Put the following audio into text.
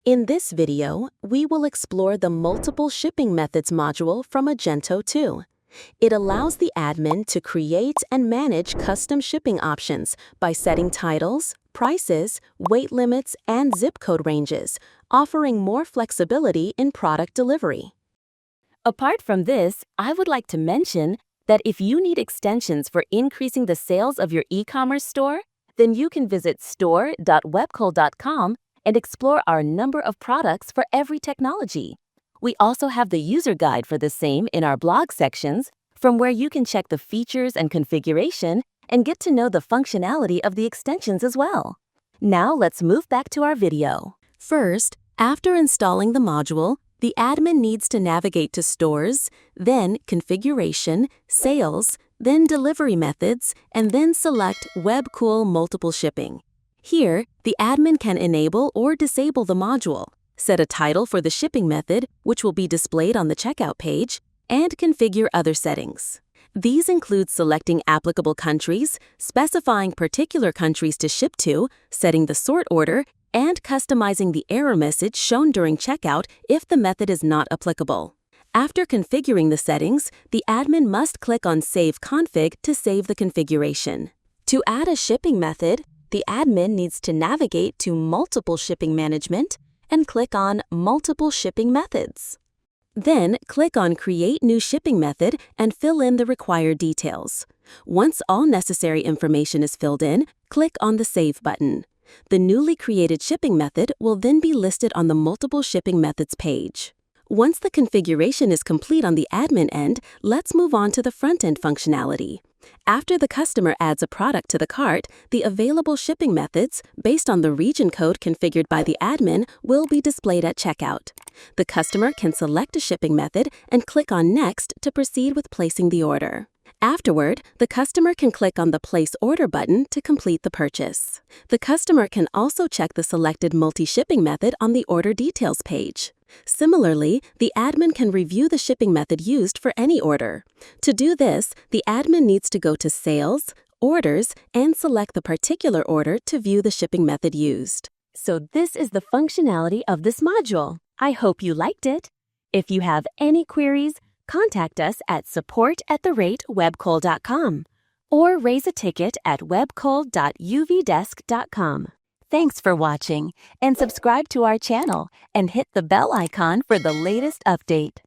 In this video, we will explore the Multiple Shipping Methods module from Magento 2. It allows the admin to create and manage custom shipping options by setting titles, prices, weight limits, and zip code ranges, offering more flexibility in product delivery. Apart from this, I would like to mention that if you need extensions for increasing the sales of your e-commerce store, then you can visit store.webkul.com and explore our number of products for every technology. We also have the user guide for the same in our blog sections, from where you can check the features and configuration and get to know the functionality of the extensions as well. Now let's move back to our video. First, after installing the module, the admin needs to navigate to Stores, then Configuration, Sales, then Delivery Methods, and then select Webkul Multiple Shipping. Here, the admin can enable or disable the module, set a title for the shipping method, which will be displayed on the checkout page, and configure other settings. These include selecting applicable countries, specifying particular countries to ship to, setting the sort order, and customizing the error message shown during checkout if the method is not applicable. After configuring the settings, the admin must click on Save Config to save the configuration. To add a shipping method, the admin needs to navigate to Multiple Shipping Management and click on Multiple Shipping Methods. Then, click on Create New Shipping Method and fill in the required details. Once all necessary information is filled in, click on the Save button. The newly created shipping method will then be listed on the Multiple Shipping Methods page. Once the configuration is complete on the admin end, let's move on to the front-end functionality. After the customer adds a product to the cart, the available shipping methods, based on the region code configured by the admin, will be displayed at checkout. The customer can select a shipping method and click on Next to proceed with placing the order. Afterward, the customer can click on the Place Order button to complete the purchase. The customer can also check the selected multi-shipping method on the Order Details page. Similarly, the admin can review the shipping method used for any order. To do this, the admin needs to go to Sales, Orders, and select the particular order to view the shipping method used. So this is the functionality of this module. I hope you liked it. If you have any queries, contact us at support@webkul.com or raise a ticket at webkul.uvdesk.com. Thanks for watching, and subscribe to our channel and hit the bell icon for the latest update.